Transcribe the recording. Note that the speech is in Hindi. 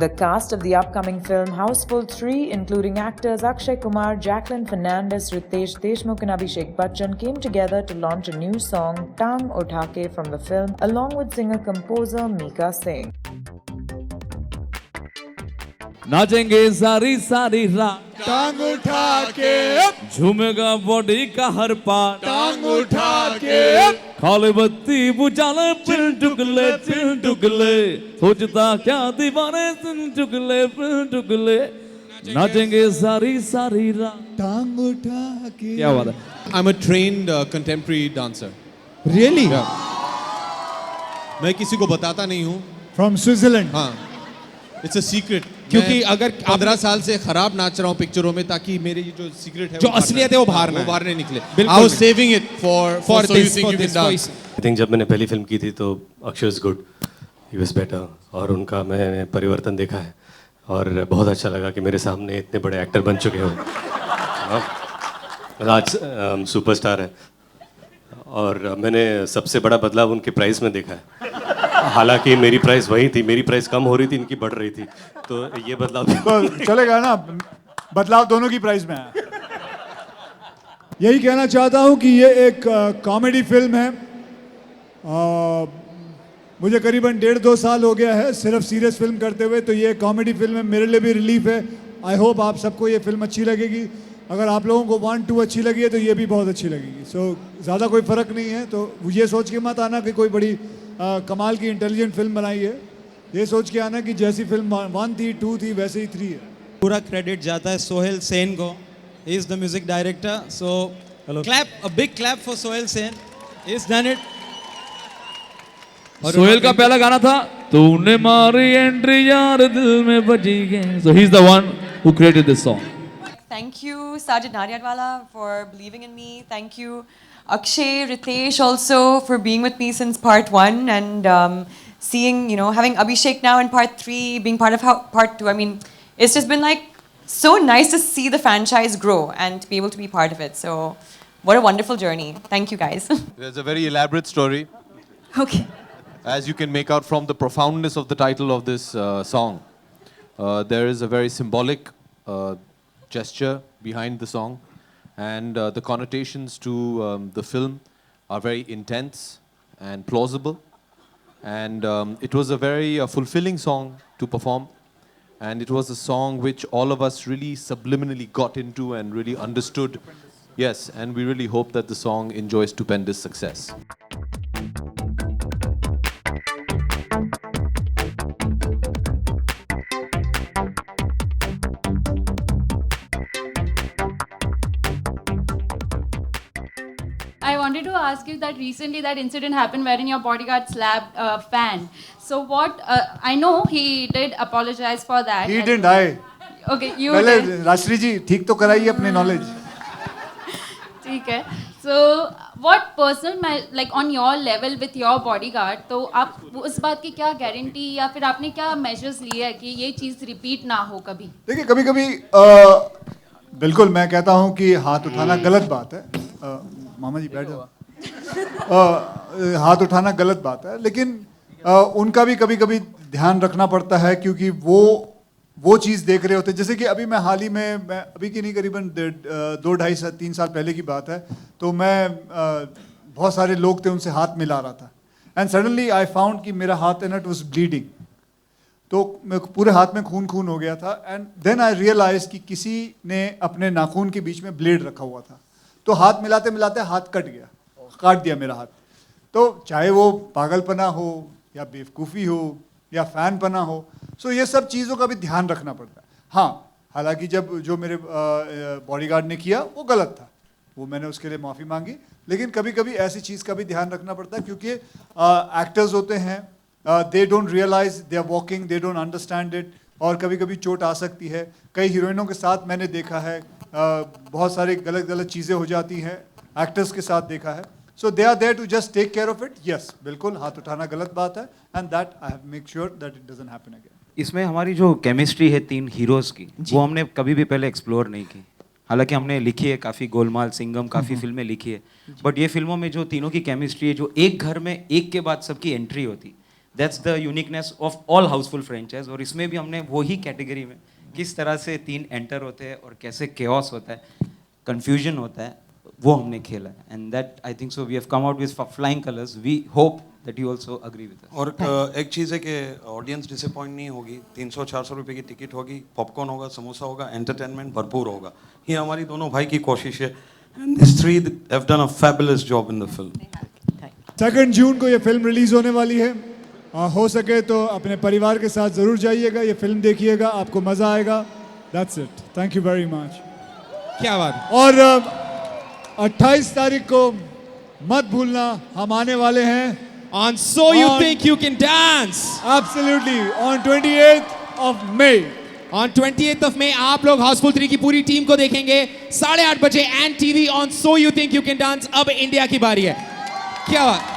The cast of the upcoming film Houseful 3, including actors Akshay Kumar, Jacqueline Fernandez, Ritesh Deshmukh and Abhishek Bachchan, came together to launch a new song, Tang Uthake, from the film, along with singer-composer Mika Singh. नाचेंगे सारी सारी रात टांग उठा के झूमेगा बॉडी का हर पार्ट टांग उठा के काले बत्ती बुझाले फिर टुकले सोचता क्या दीवाने टुकले नाचेंगे सारी सारी रात टांग उठा के क्या बात है I'm a trained contemporary dancer. Really मैं किसी को बताता नहीं हूँ. फ्रॉम स्विट्जरलैंड हाँ. It's a secret. क्योंकि अगर 15 साल से खराब नाच रहा हूँ पिक्चरों में ताकि मेरे ये जो सीक्रेट है जो असलियत है वो बाहर ना बाहर नहीं निकले. बिल्कुल I was saving it for so you this, think for you can this dance. voice. I think जब मैंने पहली फिल्म की थी तो Akshay was good, he was better, और उनका मैंने परिवर्तन देखा है और बहुत अच्छा लगा कि मेरे सामने इतने बड़े एक्टर बन चुके हो. आज सुपरस्टार है और मैंने सबसे बड़ा बदलाव उनके प्राइस में देखा है. हालांकि मेरी प्राइस वही थी, मेरी प्राइस कम हो रही थी, इनकी बढ़ रही थी, तो ये बदलाव तो चलेगा ना, बदलाव दोनों की प्राइस में है. यही कहना चाहता हूँ कि ये एक कॉमेडी फिल्म है. मुझे करीबन 1.5-2 साल हो गया है सिर्फ सीरियस फिल्म करते हुए, तो ये कॉमेडी फिल्म है, मेरे लिए भी रिलीफ है. आई होप आप सबको ये फिल्म अच्छी लगेगी. अगर आप लोगों को 1-2 अच्छी लगी है तो ये भी बहुत अच्छी लगेगी. सो ज़्यादा कोई फ़र्क नहीं है. तो ये सोच के मत आना कि कोई बड़ी कमाल की इंटेलिजेंट फिल्म बनाई है. ये सोच के आना कि जैसी फिल्म 1 थी 2 थी वैसे ही 3 है. पूरा क्रेडिट जाता है सोहेल सेन को. He is the music director. So clap, a big clap for Sohail Sen. He is done it. Sohail का पहला गाना था तूने मारी एंट्री यार दिल में बजी गई. So he's the one who created this song. Thank you, Sajid Naryadwala, for believing in me. Thank you, Akshay, Ritesh also for being with me since part 1 and seeing, having Abhishek now in part 3, being part of part 2. I mean, it's just been like so nice to see the franchise grow and to be able to be part of it. So, what a wonderful journey. Thank you, guys. There's a very elaborate story, Okay. as you can make out from the profoundness of the title of this song. There is a very symbolic gesture behind the song, and the connotations to the film are very intense and plausible, and it was a very fulfilling song to perform, and it was a song which all of us really subliminally got into and really understood. Yes, and we really hope that the song enjoys stupendous success. I wanted to ask you that recently that incident happened wherein your bodyguard slapped a fan. So what? I know he did apologize for that. He didn't. I. Okay, you पहले did. राष्ट्री जी ठीक तो कराइए अपने नॉलेज. ठीक है. So what personal like on your level with your bodyguard? तो आप उस बात की क्या गारंटी या फिर आपने क्या measures लिए है कि ये चीज़ repeat ना हो कभी? देखिए कभी कभी बिल्कुल मैं कहता हूँ कि हाथ उठाना गलत बात है. मामा जी बैठ जाओ. हाथ उठाना गलत बात है, लेकिन उनका भी कभी कभी ध्यान रखना पड़ता है क्योंकि वो चीज़ देख रहे होते हैं. जैसे कि अभी मैं हाल ही में, मैं अभी की नहीं करीबन 2-2.5-3 साल पहले की बात है, तो मैं बहुत सारे लोग थे उनसे हाथ मिला रहा था, एंड सडनली आई फाउंड कि मेरा हाथ है ना इट वाज ब्लीडिंग. तो पूरे हाथ में खून हो गया था, एंड देन आई रियलाइज कि किसी ने अपने नाखून के बीच में ब्लेड रखा हुआ था. तो हाथ मिलाते मिलाते हाथ काट दिया मेरा हाथ. तो चाहे वो पागलपना हो या बेवकूफ़ी हो या फैनपना हो, सो ये सब चीज़ों का भी ध्यान रखना पड़ता है. हाँ, हालांकि जब जो मेरे बॉडीगार्ड ने किया वो गलत था, वो मैंने उसके लिए माफ़ी मांगी, लेकिन कभी कभी ऐसी चीज़ का भी ध्यान रखना पड़ता है क्योंकि एक्टर्स होते हैं, they don't realize they are walking, they don't understand it, और कभी कभी चोट आ सकती है. कई हीरोइनों के साथ मैंने देखा है, बहुत सारी गलत चीज़ें हो जाती हैं, एक्टर्स के साथ देखा है. So they are there to just take care of it. Yes, बिल्कुल हाथ उठाना गलत बात है, and that I have make sure that it doesn't happen again. इसमें हमारी जो केमिस्ट्री है 3 हीरोज़ की, वो हमने कभी भी पहले एक्सप्लोर नहीं की. हालांकि हमने लिखी है काफ़ी, गोलमाल, सिंघम, काफ़ी फिल्में लिखी है, बट ये फिल्मों में जो तीनों की केमिस्ट्री है, जो एक घर में एक के बाद सबकी एंट्री होती, that's the uniqueness of all Housefull franchise. और इसमें भी हमने वही कैटेगरी में किस तरह से 3 एंटर होते हैं और कैसे केओस होता है, कंफ्यूजन होता है, वो हमने खेला है। And that I think so we have come out with flying colours. We hope that you also agree with us. और एक चीज़ है कि ऑडियंस डिसअपॉइंट नहीं होगी। 300-400 रुपए की टिकट होगी, पॉपकॉर्न होगा, समोसा होगा, एंटरटेनमेंट भरपूर होगा। ये हमारी दोनों भाई की कोशिश है। And this three have done a fabulous job in the film. 2 जून को ये फिल्म रिलीज होने वाली है। हो सके तो अपने परिवार के साथ जरूर जाइएगा, ये फिल्म देखिएगा, आपको मजा आएगा। That's it, thank you very much. क्या बात। और 28 तारीख को मत भूलना, हम आने वाले हैं On So You Think You Can Dance. Absolutely, on 28th of May. On 28th of May आप लोग हाउसफुल 3 की पूरी टीम को देखेंगे 8:30 बजे and TV on So You Think You Can Dance। अब इंडिया की बारी है। क्या बात।